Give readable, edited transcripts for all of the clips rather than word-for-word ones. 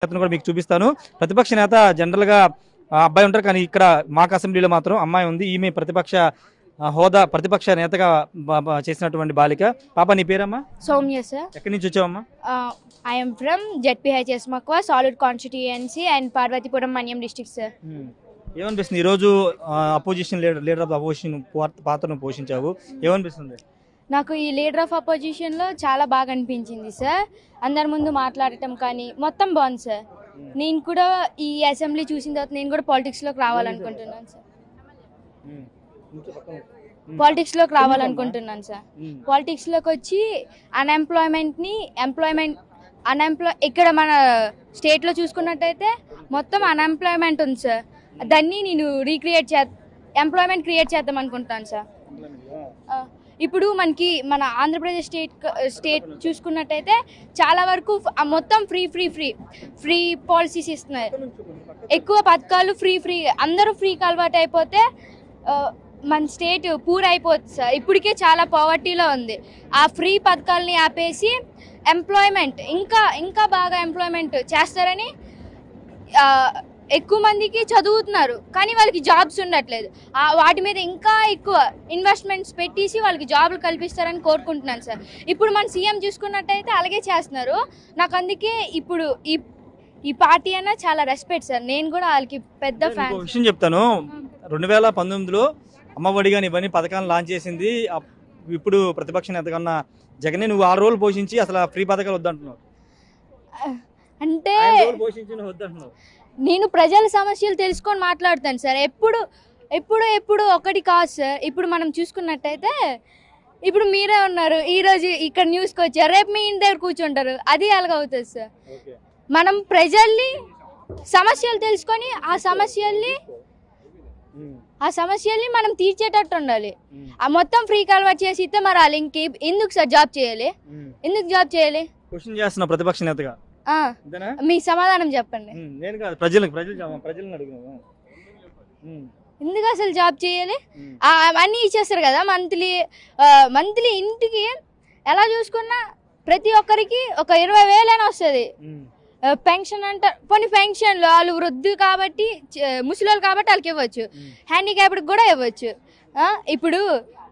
నేతను కూడా మీకు చూపిస్తాను. ప్రతిపక్ష నేత జనరల్గా అబ్బాయి ఉంటారు, కానీ ఇక్కడ మాక్ అసెంబ్లీలో మాత్రం అమ్మాయి ఉంది. ఈమె ప్రతిపక్ష హోదా ప్రతిపక్ష నేతగా చేసినటువంటి బాలిక. పాప నీ పేరమ్మా? సౌమ్య సార్. ఎక్కడి నుంచి వచ్చావమ్మా? I'm from ZPHS Makkuva Salur constituency and Parvathipuram Manyam district sir. ఏమనిపిస్తుంది ఈరోజు అపోజిషన్ లీడర్ ఆఫ్ అపోజిషన్ పాత్రను పోషించావు, ఏమనిపిస్తుంది? నాకు ఈ లీడర్ ఆఫ్ అపోజిషన్లో చాలా బాగా అనిపించింది సార్. అందరి ముందు మాట్లాడటం కానీ మొత్తం బాగుంది సార్. నేను కూడా ఈ అసెంబ్లీ చూసిన తర్వాత నేను కూడా పాలిటిక్స్లోకి రావాలనుకుంటున్నాను సార్. పాలిటిక్స్లోకి రావాలనుకుంటున్నాను సార్. పాలిటిక్స్లోకి వచ్చి ఇక్కడ మన స్టేట్లో చూసుకున్నట్టయితే మొత్తం అన్ఎంప్లాయ్మెంట్ ఉంది సార్. దాన్ని నేను ఎంప్లాయ్మెంట్ క్రియేట్ చేద్దాం అనుకుంటాను సార్. ఇప్పుడు మన ఆంధ్రప్రదేశ్ స్టేట్ చూసుకున్నట్టయితే చాలా వరకు మొత్తం ఫ్రీ పాలసీస్ ఇస్తున్నారు. ఎక్కువ పథకాలు ఫ్రీ అందరూ ఫ్రీకి అలవాటు అయిపోతే మన స్టేట్ పూర్ అయిపోతుంది సార్. ఇప్పటికే చాలా పావర్టీలో ఉంది. ఆ ఫ్రీ పథకాలని ఆపేసి ఎంప్లాయ్మెంట్ ఇంకా బాగా ఎంప్లాయ్మెంట్ చేస్తారని ఎక్కువ మందికి చదువుతున్నారు, కానీ వాళ్ళకి జాబ్స్ ఉండట్లేదు. వాటి మీద ఇంకా ఎక్కువ ఇన్వెస్ట్మెంట్స్ పెట్టేసి వాళ్ళకి జాబులు కల్పిస్తారని కోరుకుంటున్నాను సార్. ఇప్పుడు మన సీఎం చూసుకున్నట్టయితే అలాగే చేస్తున్నారు. నాకు అందుకే ఇప్పుడు ఈ పార్టీ అన్న చాలా రెస్పెక్ట్ సార్. నేను కూడా వాళ్ళకి పెద్ద ఫ్యాన్. విషయం చెప్తాను, 2019లో అమ్మఒడి కానీ ఇవన్నీ పథకాలను లాంచ్ చేసింది ఇప్పుడు ప్రతిపక్ష నేత కన్నా జగన్. నువ్వు 6 రోజులు పోషించి అసలు ఫ్రీ పథకాలు వద్దంటున్నావు అంటే నేను ప్రజల సమస్యలు తెలుసుకొని మాట్లాడతాను సార్. ఎప్పుడు ఒకటి కాదు సార్. ఇప్పుడు మనం చూసుకున్నట్టయితే ఇప్పుడు మీరే ఉన్నారు, ఈరోజు ఇక్కడ న్యూస్కి వచ్చారు, రేపు మీ ఇంటి దగ్గర కూర్చుంటారు. అది అలాగ అవుతుంది సార్. మనం ప్రజల్ని సమస్యలు తెలుసుకొని ఆ సమస్యల్ని మనం తీర్చేటట్టు ఉండాలి. ఆ మొత్తం ఫ్రీ కన్వర్ట్ చేసి ఇస్తే మరి వాళ్ళు ఎందుకు సార్ జాబ్ చేయాలి? ఎందుకు జాబ్ చేయాలి? క్వశ్చన్ చేస్తున్నా ప్రతిపక్ష నేతగా. మీ సమాధానం చెప్పండి. నేను కాదు, ప్రజలను అడుగుతున్నాను. ఎందుకు అసలు జాబ్ చేయాలి? అన్నీ ఇచ్చేస్తారు కదా మంత్లీ ఇంటికి ఎలా చూసుకున్నా ప్రతి ఒక్కరికి ఒక 20,000 అయినా వస్తుంది. పెన్షన్ అంటారు, కొన్ని పెన్షన్లు వాళ్ళు వృద్ధులు కాబట్టి ముసలి కాబట్టి వాళ్ళకి ఇవ్వచ్చు, హ్యాండిక్యాప్డ్కి కూడా ఇవ్వచ్చు. ఇప్పుడు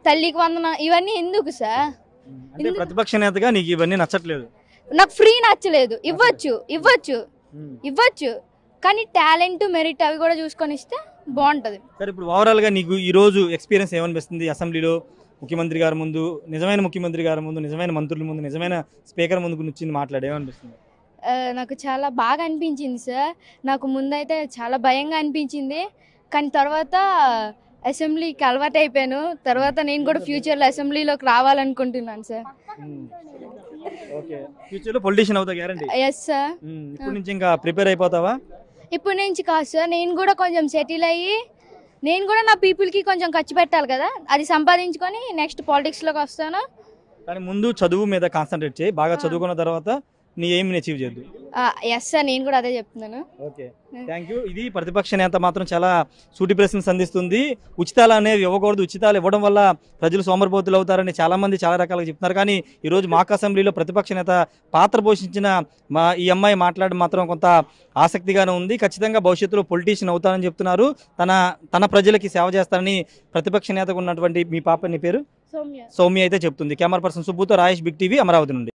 తల్లికి వందనం ఇవన్నీ ఎందుకు సార్? ప్రతిపక్ష నేతగా నీకు ఇవన్నీ నచ్చట్లేదు? నాకు ఫ్రీ నచ్చలేదు. ఇవ్వచ్చు కానీ టాలెంట్ మెరిట్ అవి కూడా చూసుకొని ఇస్తే బాగుంటది. సరే, ఇప్పుడు ఓవరాల్ గా నీకు ఈ రోజు ఎక్స్పీరియన్స్ ఏమనిపిస్తుంది? అసెంబ్లీలో ముఖ్యమంత్రి గారి ముందు, నిజమైన ముఖ్యమంత్రి గారి ముందు, నిజమైన మంత్రుల ముందు, నిజమైన స్పీకర్ ముందు నుంచి మాట్లాడేమనిపిస్తుంది? నాకు చాలా బాగా అనిపించింది సార్. నాకు ముందైతే చాలా భయంగా అనిపించింది, కానీ తర్వాత అసెంబ్లీకి అలవాటు అయిపోయాను. తర్వాత నేను కూడా ఫ్యూచర్లో అసెంబ్లీలోకి రావాలనుకుంటున్నాను సార్. ఓకే, ఫ్యూచర్లో పొలిటీషియన్ అవుతా గ్యారంటీ? Yes sir. ఇప్పుడు నుంచి ఇంకా ప్రిపేర్ అయిపోతావా? ఇప్పుడు నుంచి కాదు సార్, నేను కూడా కొంచెం సెటిల్ అయ్యి నేను కూడా నా పీపుల్కి కొంచెం ఖర్చు పెట్టాలి కదా, అది సంపాదించుకొని నెక్స్ట్ పాలిటిక్స్లోకి వస్తాను. కానీ ముందు చదువు మీద కాన్సన్ట్రేట్ చేయి, బాగా చదువుకున్న తర్వాత నీ ఎయిమ్ని అచీవ్ చేద్దు. ఎస్ సార్, నేను కూడా అదే చెప్తున్నాను. Okay, thank you. ఇది ప్రతిపక్ష నేత మాత్రం చాలా సూటి ప్రశ్నలు సంధిస్తుంది. ఉచితాలు అనేవి ఇవ్వకూడదు, ఉచితాలు ఇవ్వడం వల్ల ప్రజలు సోమరిపోతులు అవుతారని చాలామంది చాలా రకాలుగా చెప్తున్నారు. కానీ ఈరోజు మాక్ అసెంబ్లీలో ప్రతిపక్ష నేత పాత్ర పోషించిన ఈ అమ్మాయి మాట్లాడడం మాత్రం కొంత ఆసక్తిగానే ఉంది. ఖచ్చితంగా భవిష్యత్తులో పొలిటీషియన్ అవుతారని చెప్తున్నారు. తన ప్రజలకి సేవ చేస్తారని ప్రతిపక్ష నేతకు ఉన్నటువంటి మీ పాప, నీ పేరు? సౌమ్య అయితే చెప్తుంది. కెమెరా పర్సన్ సుబ్బుతో రాయేష్, బిగ్ టీవీ, అమరావతి నుండి.